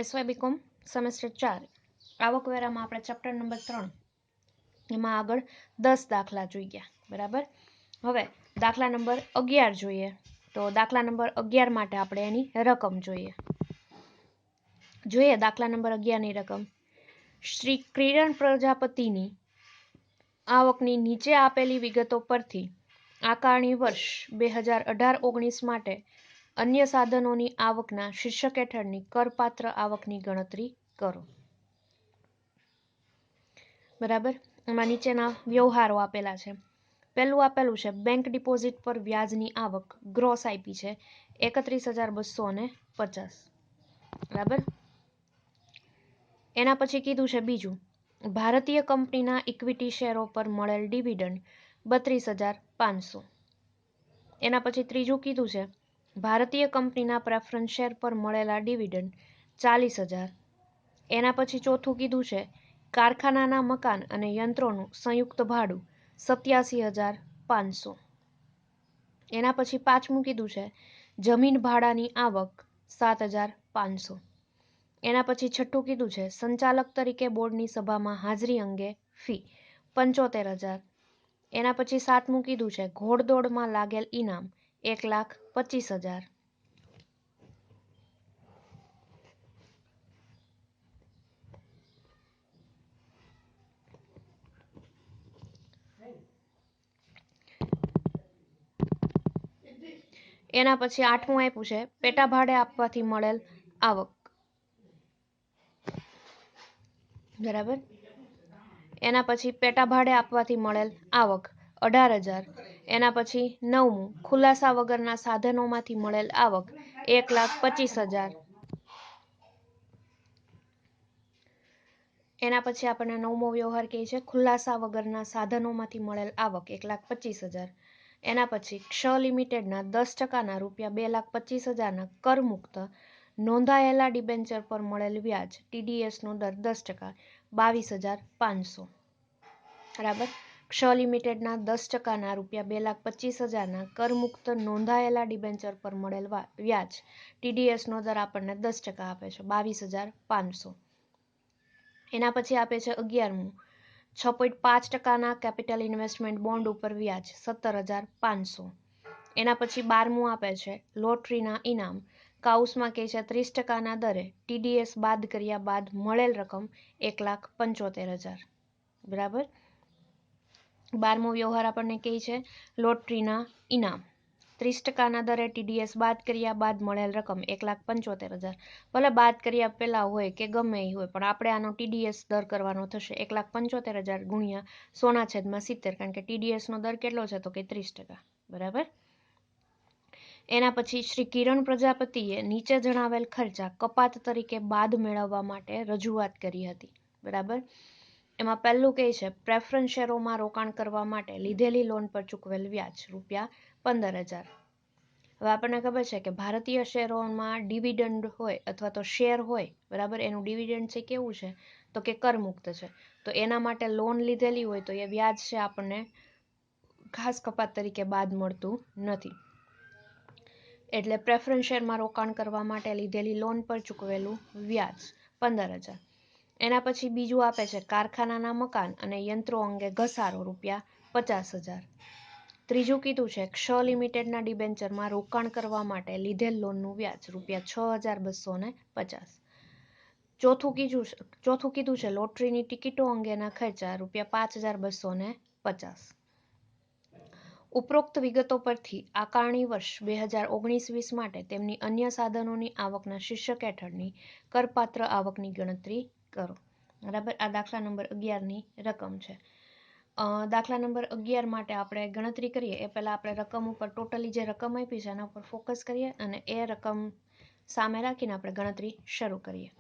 SY BCom semester 4 આવકવેરામાં આપણે chapter number 3 એમાં આગળ 10 દાખલા જોઈ ગયા. બરાબર. હવે દાખલા નંબર 11 જોઈએ. તો દાખલા નંબર 11 માટે આપણે એની રકમ જોઈએ દાખલા નંબર 11 ની રકમ. શ્રી કિરણ પ્રજાપતિની આવકની નીચે આપેલી વિગતો પરથી આકારણી વર્ષ 2018-19 માટે અન્ય સાધનોની આવકના શીર્ષક હેઠળની કરપાત્ર આવકની ગણતરી કરો. બરાબર. એમાં નીચેના વ્યવહારો આપેલા છે. પહેલું આપેલું છે બેંક ડિપોઝિટ પર વ્યાજની આવક ગ્રોસ આપી છે 31,250. બરાબર. એના પછી કીધું છે બીજું, ભારતીય કંપનીના ઇક્વિટી શેરો પર મળેલ ડિવિડન્ડ 32,500. એના પછી ત્રીજું કીધું છે ભારતીય કંપનીના પ્રેફરન્સ શેર પર મળેલા ડિવિડન્ડ 40,000. એના પછી ચોથું કીધું છે કારખાનાના મકાન અને યંત્રોનું સંયુક્ત ભાડું 87,500. એના પછી પાંચમું કીધું છે જમીન ભાડાની આવક 7,500. એના પછી છઠ્ઠું કીધું છે સંચાલક તરીકે બોર્ડની સભામાં હાજરી અંગે ફી 75,000. એના પછી સાતમું કીધું છે ઘોડદોડમાં લાગેલ ઇનામ 1,25,000. એના પછી આઠમું આપ્યું છે પેટા ભાડે આપવાથી મળેલ આવક. બરાબર. એના પછી પેટા ભાડે આપવાથી મળેલ આવક 18,000. એના પછી નવમું ખુલાસા વગરના સાધનોમાંથી મળેલ આવક 1,25,000. એના પછી આપણને નવમો વ્યવહાર કહે છે ખુલાસા વગરના સાધનોમાંથી મળેલ આવક 1,25,000. એના પછી ક્ષ લિમિટેડના 10%ના ₹2,25,000 કરમુક્ત નોંધાયેલા ડિબેન્ચર પર મળેલ વ્યાજ ટીડીએસનો દર 10% 22,500. બરાબર. ક્ષ લિમિટેડના 10%ના ₹2,25,000 કરમુક્ત નોંધાયેલા ડિબેન્ચર પર મળેલ વ્યાજ ટીડીએસનો દર આપણને 10% આપે છે 22,500. એના પછી આપે છે 11મું 6.5%ના કેપિટલ ઇન્વેસ્ટમેન્ટ બોન્ડ ઉપર વ્યાજ 17,500. એના પછી 12મું આપે છે લોટરીના ઇનામ કાઉસમાં કહે છે 30%ના દરે ટીડીએસ બાદ કર્યા બાદ મળેલ રકમ 1,75,000. બરાબર. 12મો વ્યવહાર આપણને કહે છે લોટરીના ઇનામ 30%ના દરે ટીડીએસ બાદ કર્યા બાદ મળેલ રકમ 1,75,000. ભલે બાદ કર્યા પહેલા હોય કે ગમે એ હોય પણ આપણે આનો ટીડીએસ દર કરવાનો થશે 1,75,000 ગુણ્યા 100/70, કારણ કે ટીડીએસનો દર કેટલો છે તો કે 30%. બરાબર. એના પછી શ્રી કિરણ પ્રજાપતિએ નીચે જણાવેલ ખર્ચા કપાત તરીકે બાદ મેળવવા માટે રજૂઆત કરી હતી. બરાબર. એમાં પહેલું કહે છે પ્રેફરન્સ શેરોમાં રોકાણ કરવા માટે લીધેલી લોન પર ચૂકવેલ વ્યાજ ₹15,000. હવે આપણને ખબર છે કે ભારતીય શેરોમાં ડિવિડન્ડ હોય અથવા તો શેર હોય. બરાબર. એનું ડિવિડન્ડ છે કેવું છે તો કે કરમુક્ત છે. તો એના માટે લોન લીધેલી હોય તો એ વ્યાજ છે આપણને ખાસ કપાત તરીકે બાદ મળતું નથી. એટલે પ્રેફરન્સ શેરમાં રોકાણ કરવા માટે લીધેલી લોન પર ચૂકવેલું વ્યાજ 15,000. એના પછી બીજું આપે છે કારખાનાના મકાન અને યંત્રો અંગે ઘસારો ₹50,000. ત્રીજું કીધું છે ક્ષ લિમિટેડના ડિબેન્ચરમાં રોકાણ કરવા માટે લીધેલ લોનનું વ્યાજ ₹6,250. ચોથું કીધું છે લોટરીની ટિકિટો અંગેના ખર્ચા ₹5,250. ઉપરોક્ત વિગતો પરથી આકારણી વર્ષ 2019-20 માટે તેમની અન્ય સાધનોની આવકના શીર્ષક હેઠળની કરપાત્ર આવકની ગણતરી કરો. બરાબર. આ દાખલા નંબર 11ની રકમ છે. દાખલા નંબર 11 માટે આપણે ગણતરી કરીએ એ પહેલાં આપણે રકમ ઉપર ટોટલી જે રકમ આપી છે એના ઉપર ફોકસ કરીએ અને એ રકમ સામે રાખીને આપણે ગણતરી શરૂ કરીએ.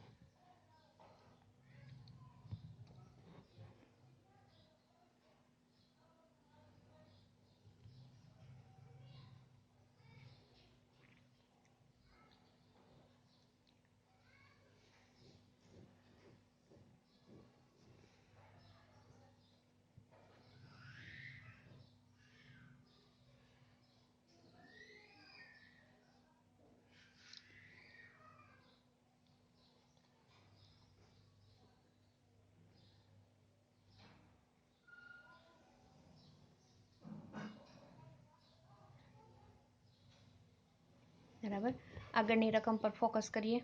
બરાબર. આગળની રકમ પર ફોકસ કરીએ.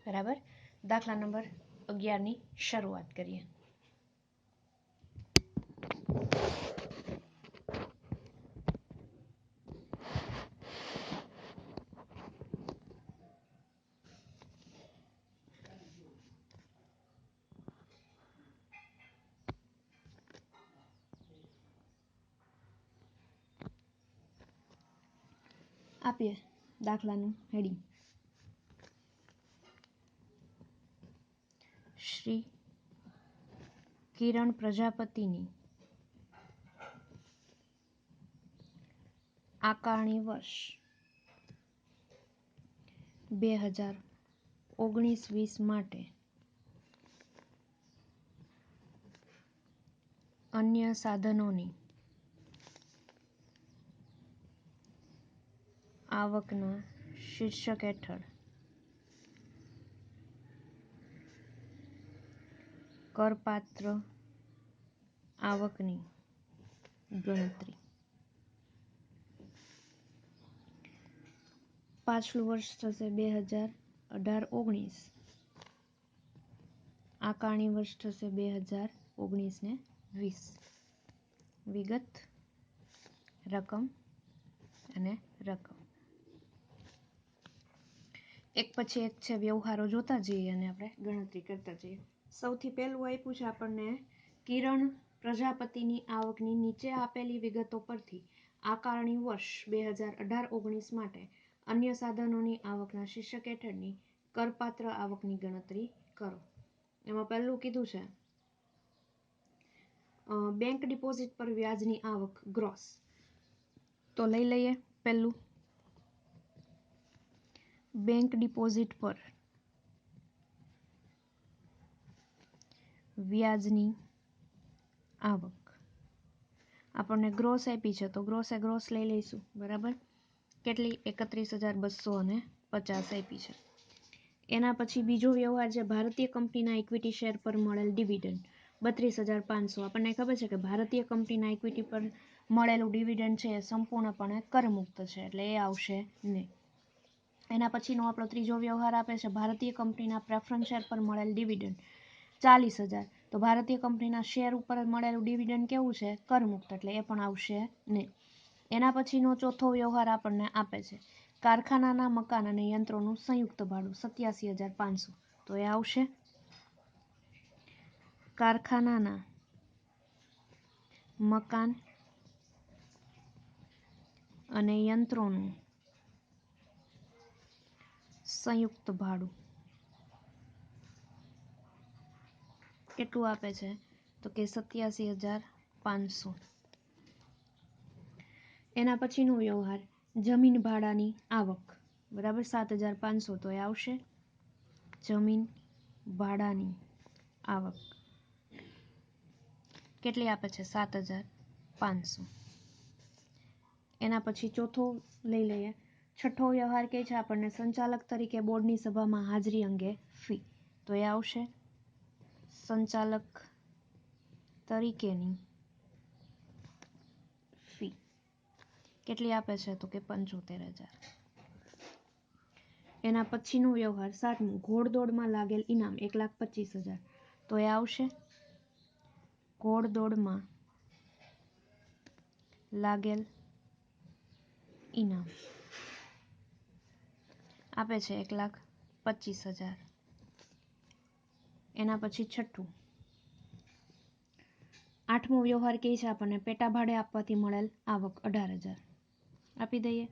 બરાબર. દાખલા નંબર 11ની શરૂઆત કરીએ. આપીએ દાખલાનું હેડિંગ. શ્રી કિરણ પ્રજાપતિની આકારણી વર્ષ 2019-20 માટે અન્ય સાધનોની આવકના શીર્ષક હેઠળ કરપાત્ર આવકની ગણતરી. પાછલું વર્ષ થશે 2018-19. આકારણી વર્ષ થશે 2019 ને 20. વિગત, રકમ અને રકમ. એક પછી એક છે વ્યવહારો જોતા જઈએ અને આપણે ગણતરી કરતા જઈએ. સૌથી પહેલું આપ્યું છે આપણને કિરણ પ્રજાપતિની આવકની નીચે આપેલી વિગતો પરથી આકારણી વર્ષ 2018-19 માટે અન્ય સાધનોની આવકના શીર્ષક હેઠળની કરપાત્ર આવકની ગણતરી કરો. એમાં પહેલું કીધું છે બેંક ડિપોઝિટ પર વ્યાજની આવક ગ્રોસ. તો લઈ લઈએ પહેલું. બેંક ડિપોઝિટ પર વ્યાજની આવક આપણને ગ્રોસ આપી છે તો ગ્રોસે ગ્રોસ લઈ લઈશું. બરાબર. કેટલી? 31,250 આપી છે. એના પછી બીજો વ્યવહાર છે ભારતીય કંપનીના ઇક્વિટી શેર પર મળેલ ડિવિડન્ડ 32,500. આપણને ખબર છે કે ભારતીય કંપનીના ઇક્વિટી પર મળેલું ડિવિડન્ડ છે એ સંપૂર્ણપણે કરમુક્ત છે એટલે એ આવશે નહીં. એના પછીનો આપણો ત્રીજો વ્યવહાર આપે છે ભારતીય કંપનીના પ્રેફરન્સ શેર પર મળેલ ડિવિડન્ડ 40,000. તો ભારતીય કંપનીના શેર ઉપર મળેલું ડિવિડન્ડ કેવું છે? કરમુક્ત એટલે એ પણ આવશે નહીં. એના પછીનો ચોથો વ્યવહાર આપણને આપે છે કારખાનાના મકાન અને યંત્રોનું સંયુક્ત ભાડું 87,500. તો એ આવશે. કારખાનાના મકાન અને યંત્રોનું સંયુક્ત ભાડું કેટલું આપે છે? તો કે 87,500. એના પછીનો વ્યવહાર જમીન ભાડાની આવક. બરાબર. 7,500. તો એ આવશે જમીન ભાડાની આવક કેટલી આપે છે? 7,500. એના પછી ચોથો લઈ લઈએ. છઠ્ઠો વ્યવહાર કે છે આપણને સંચાલક તરીકે બોર્ડની સભામાં હાજરી અંગે ફી. તો એ આવશે સંચાલક તરીકેની ફી કેટલી આપે છે? તો કે 75,000. એના પછીનો વ્યવહાર સાતમું ઘોડદોડમાં લાગેલ ઇનામ 1,25,000. તો એ આવશે ઘોડદોડમાં લાગેલ ઇનામ આપે છે 1,25,000. એના પછી છઠ્ઠું 8મો વ્યવહાર કહે છે આપણને પેટા ભાડે આપવાથી મળેલ આવક 18,000 આપી દઈએ.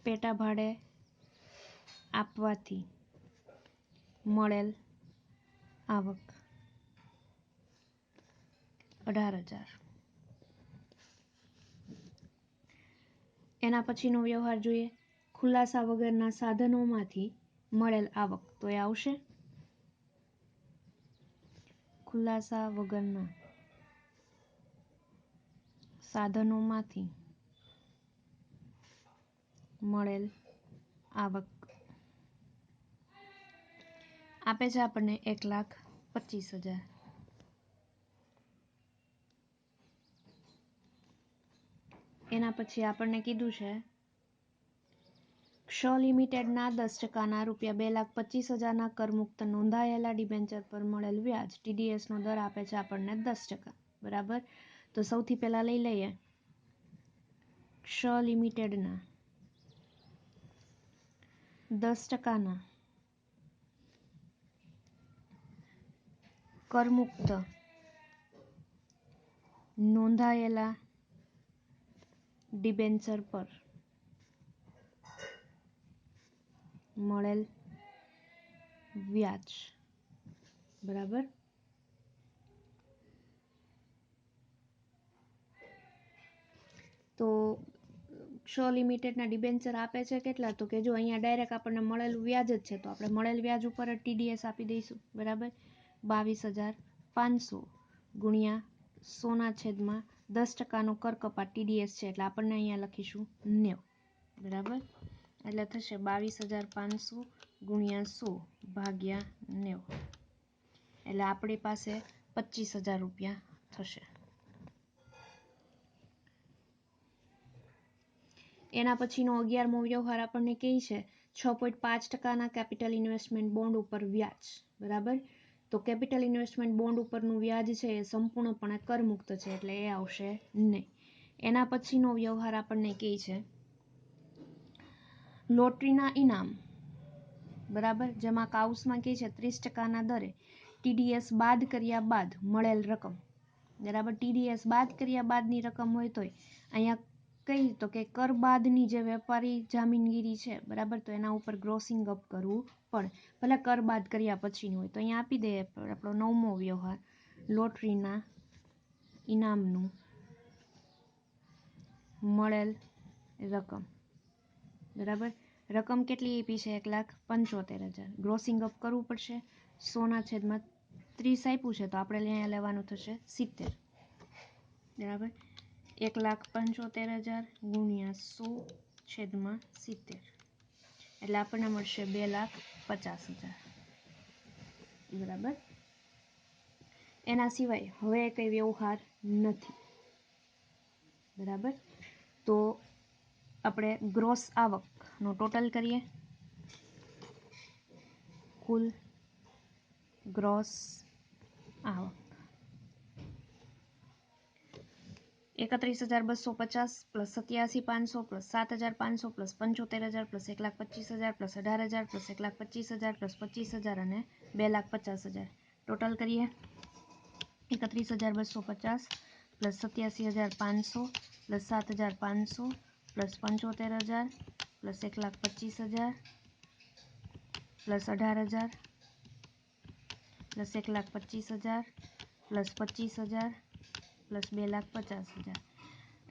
પેટા ભાડે આપવાથી મળેલ આવક 18,000. એના પછીનો વ્યવહાર જોઈએ ખુલાસા વગરના સાધનોમાંથી મળેલ આવક, તો એ આવશે ખુલાસા વગરના સાધનોમાંથી મળેલ આવક આપે છે આપણને 1,25,000. એના પછી આપણને કીધું છે ક્ષ લિમિટેડના 10%ના ₹2,25,000ના કરમુક્ત નોંધાયેલા ડિબેન્ચર પર મળેલ વ્યાજ TDSનો દર આપે છે આપણને 10%. બરાબર. તો સૌથી પહેલા લઈ લઈએ ક્ષ લિમિટેડના 10%ના કરમુક્ત નોંધાયેલા ડિબેન્ચર પર મળેલ વ્યાજ. બરાબર. તો ક્ષ લિમિટેડના ડિબેન્ચર આપે છે કેટલા, તો કે જો અહીંયા ડાયરેક્ટ આપણને મળેલું વ્યાજ જ છે તો આપણે મળેલ વ્યાજ ઉપર જ TDS આપી દઈશું. બરાબર. 22,500 ગુણ્યા 100/10%નો કર કપાત TDS છે એટલે આપણને અહીંયા લખીશું 90. બરાબર. એટલે થશે 22,500 ગુણ્યા 100/90 એટલે આપણી પાસે 25,000 રૂપિયા થશે. એના પછીનો 11મો વ્યવહાર આપણને કહે છે 6.5%ના કેપિટલ ઇન્વેસ્ટમેન્ટ બોન્ડ ઉપર વ્યાજ. બરાબર. તો કેપિટલ ઇન્વેસ્ટમેન્ટ બોન્ડ ઉપરનું વ્યાજ છે એ સંપૂર્ણપણે કરમુક્ત છે એટલે એ આવશે નહીં. એના પછીનો વ્યવહાર આપણને કહે છે લોટરીના ઇનામ. બરાબર. જેમાં કાઉસમાં કહે છે 30%ના દરે TDS બાદ કર્યા બાદ મળેલ રકમ. બરાબર. TDS બાદ કર્યા બાદની રકમ હોય તોય અહીંયા કઈ તો કે કર બાદની જે વેપારી જામીનગીરી છે બરાબર, તો એના ઉપર ગ્રોસિંગ અપ કરવું પડે, ભલે કર બાદ કર્યા પછીની હોય. તો અહીંયા આપી દઈએ આપણો 9મો વ્યવહાર લોટરીના ઇનામનું મળેલ રકમ. બરાબર. રકમ કેટલી આપી છે 1,75,000. ગ્રોસિંગ અપ કરવું પડશે. 100/30 આપ્યું છે તો આપણે અહીંયા લેવાનું થશે 70. બરાબર. 1,75,000 ગુણ્યા 100/70 એટલે આપણને મળશે 2,50,000. બરાબર. એના સિવાય હવે કઈ વ્યવહાર નથી. બરાબર. તો આપણે ગ્રોસ આવકનો ટોટલ કરીએ. કુલ ગ્રોસ આવક 31,250 plus 87,500 plus 7,500 plus 75,000 plus 1,25,000 plus 18,000 plus 1,25,000 plus 25,000 અને 2,50,000 ટોટલ કરીએ. 31,250 plus 87,500 plus 7,500 plus 75,000 plus 1,25,000 plus 18,000 plus 1,25,000 plus 25,000 plus 2,50,000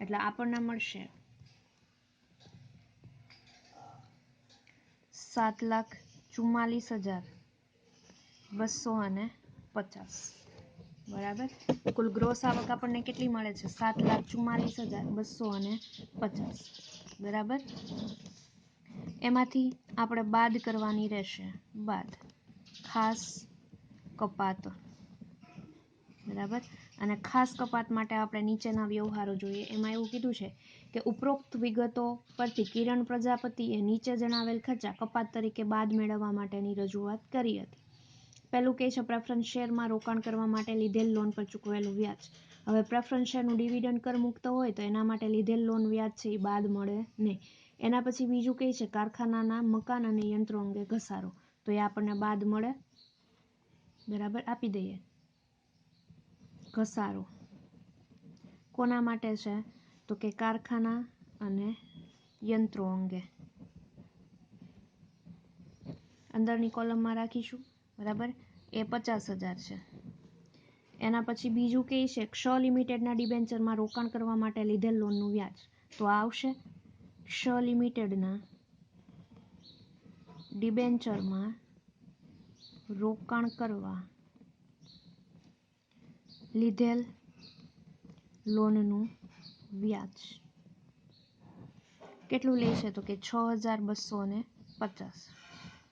એટલે આપણને મળશે 7,44,250. બરાબર. કુલ ગ્રોસ આવક આપણને કેટલી મળે છે 7,44,250. બરાબર. એમાંથી આપણે બાદ કરવાની રહેશે બાદ ખાસ કપાત. બરાબર. અને ખાસ કપાત માટે આપણે નીચેના વ્યવહારો જોઈએ. એમાં એવું કીધું છે કે ઉપરોક્ત વિગતો પરથી કિરણ પ્રજાપતિએ નીચે જણાવેલ ખર્ચા કપાત તરીકે બાદ મેળવવા માટેની રજૂઆત કરી હતી. પહેલું કહે છે પ્રેફરન્સ શેરમાં રોકાણ કરવા માટે લીધેલ લોન પર ચૂકવેલું વ્યાજ. હવે પ્રેફરન્સ શેરનું ડિવિડન્ડ કર મુક્ત હોય તો એના માટે લીધેલ લોન વ્યાજ છે એ બાદ મળે નહીં. એના પછી બીજું કહે છે કારખાનાના મકાન અને યંત્રો અંગે ઘસારો, તો એ આપણને બાદ મળે. બરાબર. આપી દઈએ. ઘસારો કોના માટે છે? તો કે કારખાના અને યંત્રો અંગે અંદરની કોલમમાં રાખીશું, બરાબર. એ 50,000 છે. એના પછી બીજું કે છે ક્ષ લિમિટેડના ડિબેન્ચરમાં રોકાણ કરવા માટે લીધેલ લોનનું વ્યાજ. તો આવશે ક્ષ લિમિટેડના ડિબેન્ચરમાં રોકાણ કરવા લીધેલ લોનનું વ્યાજ કેટલું લેશે? તો કે 6,250,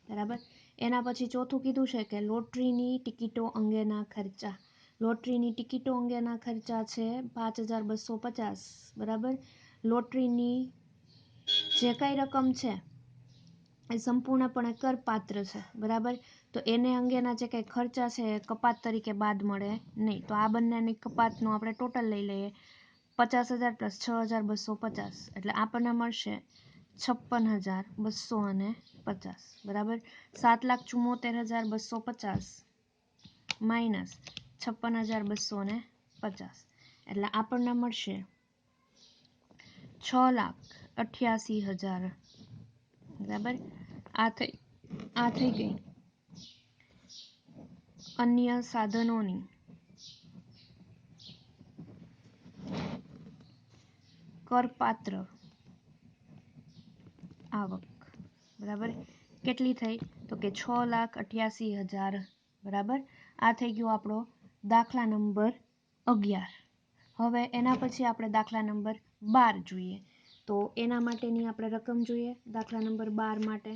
બરાબર. એના પછી ચોથું કીધું છે કે લોટરીની ટિકિટો અંગેના ખર્ચા. લોટરીની ટિકિટો અંગેના ખર્ચા છે 5,250, બરાબર. લોટરીની જે કાંઈ રકમ છે એ સંપૂર્ણપણે કરપાત્ર છે, બરાબર. તો એને અંગેના જે કંઈ ખર્ચા છે એ કપાત તરીકે બાદ મળે નહીં. તો આ બંનેની કપાતનું આપણે ટોટલ લઈ લઈએ, 50,000 પ્લસ 6,250 એટલે આપણને મળશે 56,250, બરાબર. 7,74,250 માઇનસ 56,250 એટલે આપણને મળશે 6,88,000, બરાબર. આ થઈ ગઈ અન્ય સાધનોની કરપાત્ર આવક, બરાબર. કેટલી થઈ? તો કે 6,88,000, બરાબર. આ થઈ ગયો આપણો દાખલા નંબર 11. હવે એના પછી આપણે દાખલા નંબર 12 જોઈએ. તો એના માટેની આપણે રકમ જોઈએ. દાખલા નંબર 12 માટે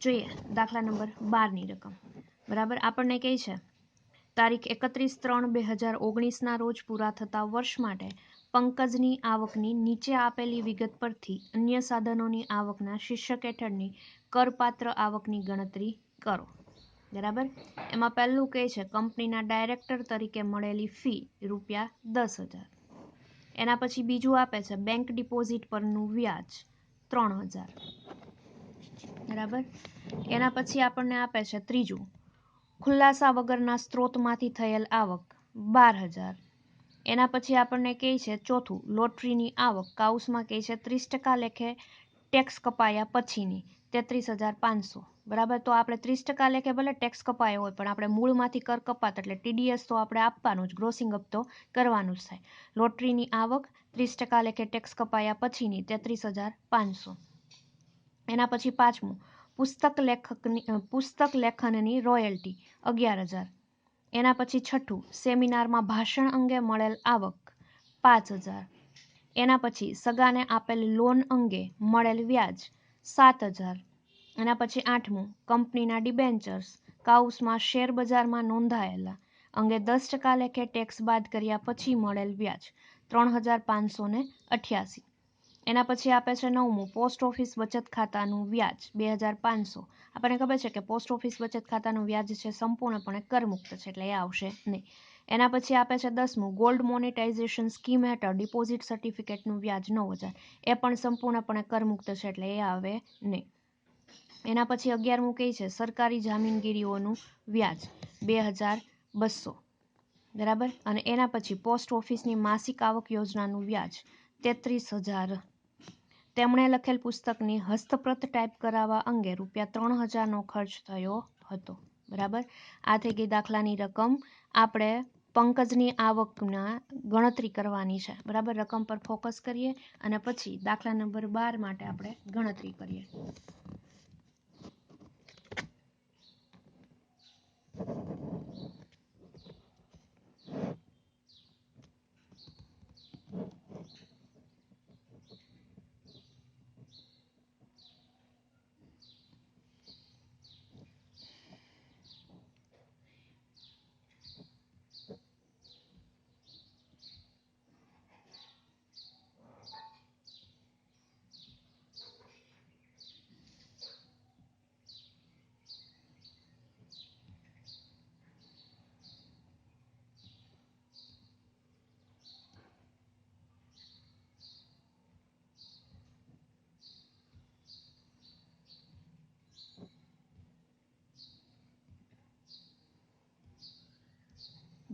જોઈએ. દાખલા નંબર 12ની રકમ, બરાબર. આપણને કહે છે તારીખ 31/3/2019ના રોજ પૂરા થતા વર્ષ માટે પંકજની આવકની નીચે આપેલી વિગત પરથી અન્ય સાધનોની આવકના શીર્ષક હેઠળની કરપાત્ર આવકની ગણતરી કરો, બરાબર. એમાં પહેલું કહે છે કંપનીના ડાયરેક્ટર તરીકે મળેલી ફી ₹10,000. એના પછી બીજું આપે છે બેંક ડિપોઝિટ પરનું વ્યાજ 3,000, બરાબર. એના પછી આપણને આપે છે ત્રીજું ખુલાસા વગરના સ્ત્રોતમાંથી થયેલ આવક 12,000. એના પછી આપણને કહે છે ચોથું લોટરીની આવક કાઉસમાં કહે છે 30% લેખે ટેક્સ કપાયા પછીની 33,500, બરાબર. તો આપણે 30% લેખે ભલે ટેક્સ કપાયો હોય પણ આપણે મૂળમાંથી કર કપાત એટલે TDS તો આપણે આપવાનું જ, ગ્રોસિંગ અપ તો કરવાનું જ થાય. લોટરીની આવક 30% લેખે ટેક્સ કપાયા પછીની 33,500. એના પછી પાંચમું પુસ્તક લેખનની રોયલ્ટી 11,000. એના પછી છઠ્ઠું સેમિનારમાં ભાષણ અંગે મળેલ આવક 5,000. એના પછી સગાને આપેલ લોન અંગે મળેલ વ્યાજ 7,000. એના પછી આઠમું કંપનીના ડિબેન્ચર્સ કાઉસમાં શેર બજારમાં નોંધાયેલા અંગે 10% લેખે ટેક્સ બાદ કર્યા પછી મળેલ વ્યાજ 3,588. એના પછી આપે છે નવમું પોસ્ટ ઓફિસ બચત ખાતાનું વ્યાજ 2,500. આપણને ખબર છે કે પોસ્ટ ઓફિસ બચત ખાતાનું વ્યાજ છે સંપૂર્ણપણે કરમુક્ત છે એટલે એ આવશે નહીં. એના પછી આપે છે 10મું ગોલ્ડ મોનેટાઇઝેશન સ્કીમ હેઠળ ડિપોઝિટ સર્ટિફિકેટનું વ્યાજ 9,000. એ પણ સંપૂર્ણપણે કરમુક્ત છે એટલે એ આવે નહીં. એના પછી 11મું કહે છે સરકારી જામીનગીરીઓનું વ્યાજ 2,200, બરાબર. અને એના પછી પોસ્ટ ઓફિસની માસિક આવક યોજનાનું વ્યાજ 33,000. તેમણે લખેલ પુસ્તકની હસ્તપ્રત ટાઈપ કરાવવા અંગે ₹3,000નો ખર્ચ થયો હતો, બરાબર. આ થઈ ગઈ દાખલાની રકમ. આપણે પંકજની આવકના ગણતરી કરવાની છે, બરાબર. રકમ પર ફોકસ કરીએ અને પછી દાખલા નંબર 12 માટે આપણે ગણતરી કરીએ.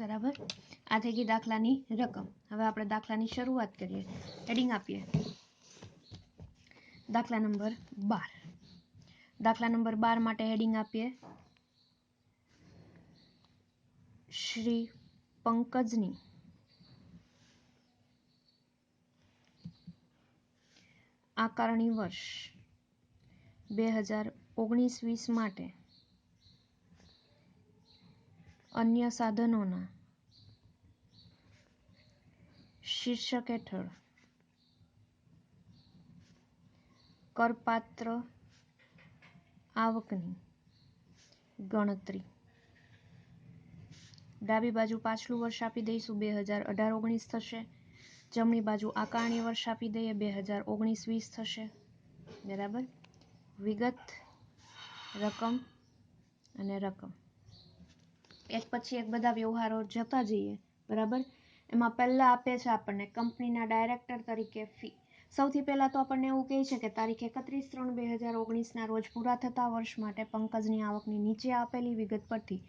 બરાબર, આ થઈ ગઈ દાખલાની રકમ. હવે આપણે દાખલાની શરૂઆત કરીએ. હેડિંગ આપીએ દાખલા નંબર 12. દાખલા નંબર 12 માટે હેડિંગ આપીએ શ્રી પંકજની આકારણી વર્ષ 2019-20 માટે અન્ય સાધનોના શીર્ષક હેઠળ કરપાત્ર આવકની ગણતરી. ડાબી બાજુ પાછલું વર્ષ આપી દઈશું, 2018-19 થશે. જમણી બાજુ આકારણી વર્ષ આપી દઈએ, 2019-20 થશે. બરાબર, વિગત, રકમ અને રકમ. એક પછી એક બધા વ્યવહારો જતા જઈએ. બરાબર, એમાં પહેલા આપે છે આપણને કંપનીના ડાયરેક્ટર તરીકે ફી. સૌથી પહેલા તો આપણને એવું કહે છે કે તારીખ 31/3/2019 રોજ પૂરા થતા વર્ષ માટે પંકજની આવકની નીચે આપેલી વિગત પરથી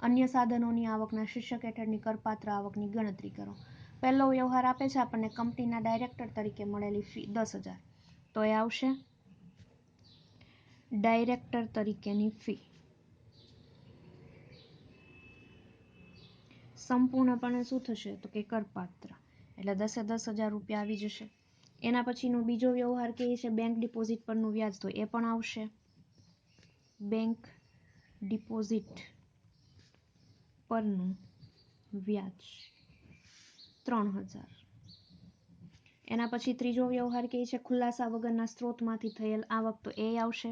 અન્ય સાધનોની આવકના શીર્ષક હેઠળની કરપાત્ર આવકની ગણતરી કરો. પહેલો વ્યવહાર આપે છે આપણને કંપનીના ડાયરેક્ટર તરીકે મળેલી ફી 10,000. તો એ આવશે ડાયરેક્ટર તરીકેની ફી. સંપૂર્ણપણે શું થશે તો કે કરપાત્ર, એટલે 10,000 રૂપિયા આવી જશે. એના પછીનો બીજો વ્યવહાર કે છે બેંક ડિપોઝિટ પરનું વ્યાજ, તો એ પણ આવશે બેંક ડિપોઝિટ પરનું વ્યાજ 3,000. એના પછી ત્રીજો વ્યવહાર કે છે ખુલાસા વગરના સ્ત્રોતમાંથી થયેલ આવક, તો એ આવશે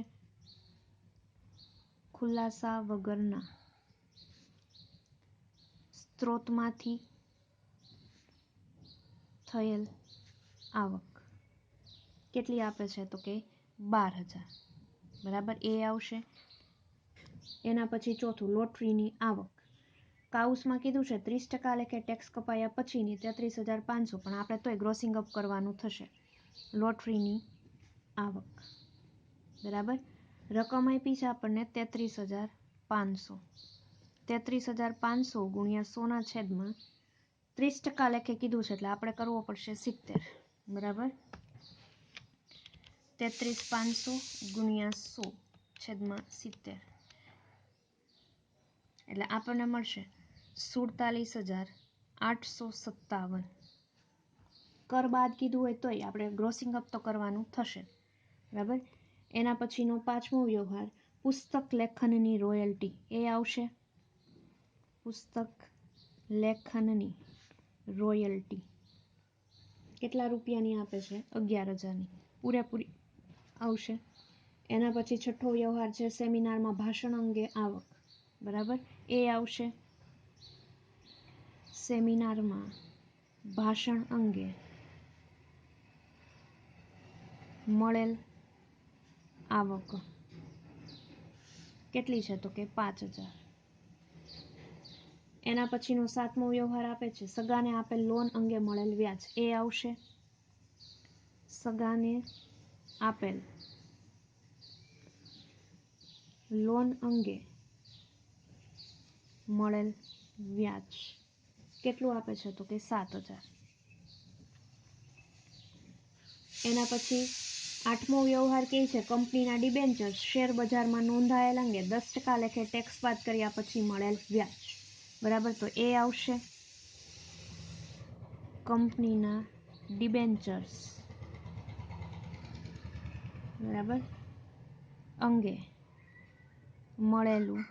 ખુલાસા વગરના સ્ત્રોતમાંથી થયેલ આવક. કેટલી આપે છે તો કે 12,000. બરાબર, એ આવશે. એના પછી ચોથું લોટરીની આવક. કાઉસમાં કીધું છે 30% લેખે ટેક્સ કપાયા પછીની 33,500, પણ આપણે તોય ગ્રોસિંગ અપ કરવાનું થશે. લોટરીની આવક. બરાબર, રકમ આપી છે આપણને 33,500. 33,500 ગુણ્યા 100/, 30% લેખે કીધું છે એટલે આપણે કરવો પડશે 70. બરાબર, 33,500 ગુણ્યા 100/70 એટલે આપણને મળશે 47,857. કર બાદ કીધું હોય તોય આપણે ગ્રોસિંગ અપ તો કરવાનું થશે. બરાબર, એના પછીનો પાંચમો વ્યવહાર પુસ્તક લેખનની રોયલ્ટી. એ આવશે પુસ્તક લેખનની રોયલ્ટી. કેટલા રૂપિયાની આપે છે 11,000ની પૂરેપૂરી આવશે. એના પછી છઠ્ઠો વ્યવહાર છે સેમિનારમાં ભાષણ અંગે આવક. બરાબર, એ આવશે સેમિનારમાં ભાષણ અંગે મળેલ આવક. કેટલી છે તો કે 5,000. એના પછીનો સાતમો વ્યવહાર આપે છે સગાને આપેલ લોન અંગે મળેલ વ્યાજ. એ આવશે સગાને આપેલ લોન અંગે મળેલ વ્યાજ. કેટલું આપે છે તો કે 7,000. એના પછી આઠમો વ્યવહાર કે છે કંપનીના ડિબેન્ચર્સ શેર બજારમાં નોંધાયેલ અંગે 10% લેખે ટેક્સ બાદ કર્યા પછી મળેલ વ્યાજ. બરાબર, તો એ આવશે કંપનીના ડિબેન્ચર્સ બરાબર અંગે મળેલું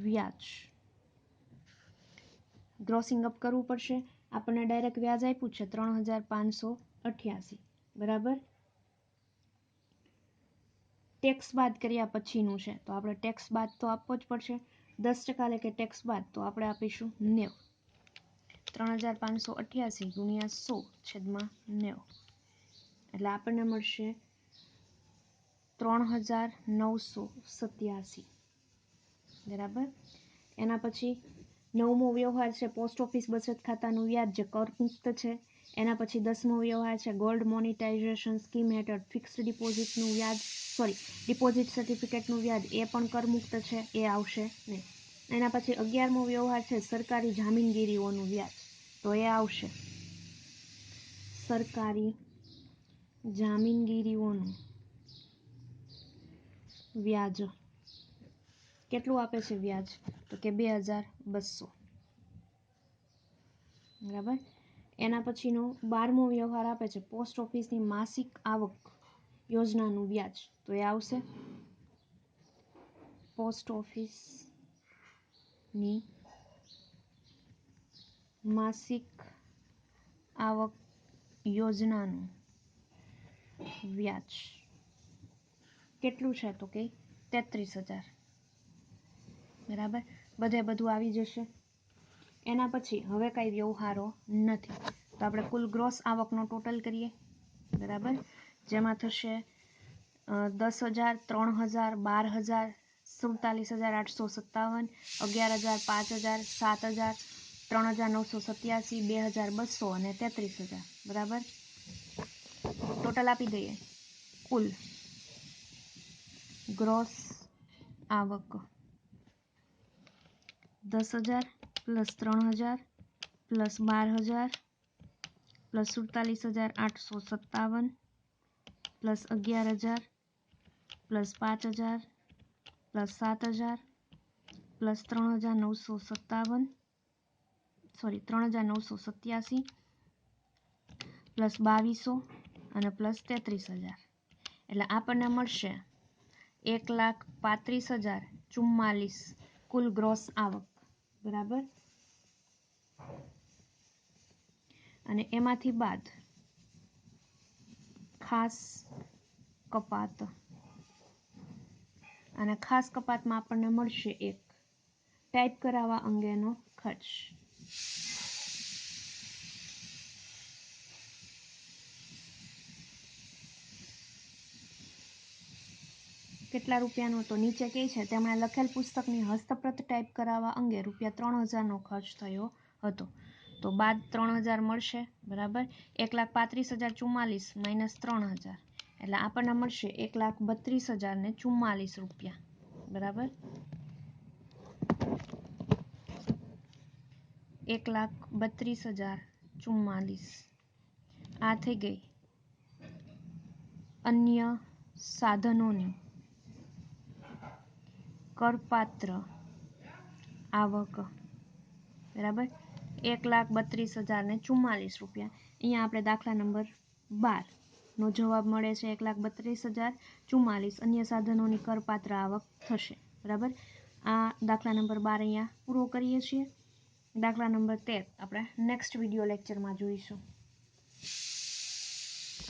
વ્યાજ. ગ્રોસિંગ અપ કરવું પડશે. આપણને ડાયરેક્ટ વ્યાજ આપ્યું છે 3,588. બરાબર, ટેક્સ બાદ કર્યા પછીનું છે તો આપણે ટેક્સ બાદ તો આપવો જ પડશે. 10% લેખે ટેક્સ બાદ, તો આપણે આપીશું 90. 3,588 ગુણ્યા 100/90 એટલે આપણને મળશે 3,987. બરાબર, એના પછી નવમો વ્યવહાર છે પોસ્ટ ઓફિસ બચત ખાતાનું વ્યાજ જે કરમુક્ત છે. એના પછી 10મો વ્યવહાર છે ગોલ્ડ મોનિટાઇઝેશન સ્કીમ હેઠળ ફિક્સ્ડ ડિપોઝિટનું વ્યાજ, ડિપોઝિટ સર્ટિફિકેટનું વ્યાજ. એ પણ કરમુક્ત છે, એ આવશે નહીં. એના પછી 11મો વ્યવહાર છે સરકારી જામીનગીરીઓનું વ્યાજ, તો એ આવશે સરકારી જામીનગીરીઓનું વ્યાજ. કેટલું આપે છે વ્યાજ? તો કે 2200. બરાબર. એના પછીનો 12મો વ્યવહાર આપે છે પોસ્ટ ઓફિસની માસિક આવક યોજનાનું વ્યાજ, તો એ આવશે પોસ્ટ ઓફિસની માસિક આવક યોજનાનું વ્યાજ કેટલું છે? તો કે 33000. બરાબર. બધે બધું આવી જશે. એના પછી હવે કાંઈ વ્યવહારો નથી, તો આપણે કુલ ગ્રોસ આવકનો ટોટલ કરીએ. બરાબર. જેમાં થશે 10,000, 3,000, 12,000, 47,857, 11,000, 5,000, 7,000, 3,987, 2,200 અને 33,000. બરાબર. ટોટલ આપી દઈએ. કુલ ગ્રોસ આવક 10,000 plus 3,000 plus 12,000 plus 47,857 plus 11,000 plus 5,000 plus 7,000 plus 3,987 plus 2,200 અને પ્લસ 33,000. એટલે આપણને મળશે 1,35,044 કુલ ગ્રોસ આવક. બરાબર. અને એમાંથી બાદ ખાસ કપાત, અને ખાસ કપાતમાં આપણને મળશે એક ટાઈપ કરાવવા અંગેનો ખર્ચ. કેટલા રૂપિયાનો? તો નીચે કહે છે તેમણે લખેલ પુસ્તકની હસ્તપ્રત ટાઈપ કરાવવા અંગે ₹3,000નો ખર્ચ થયો હતો, તો બાદ 3,000 મળશે. બરાબર. 1,35,044 માઇનસ 3,000 એટલે આપણને મળશે 1,32,044 રૂપિયા. બરાબર. 1,32,044. આ થઈ ગઈ અન્ય સાધનોની કરપાત્ર આવક. બરાબર. 1,32,044 રૂપિયા. અહીંયા આપણે દાખલા નંબર 12 નો જવાબ મળે છે 1,32,044 અન્ય સાધનોની કરપાત્ર આવક થશે. બરાબર. આ દાખલા નંબર 12 અહીંયા પૂરો કરીએ છીએ. દાખલા નંબર 13 આપણે નેક્સ્ટ વિડીયો લેક્ચરમાં જોઈશું.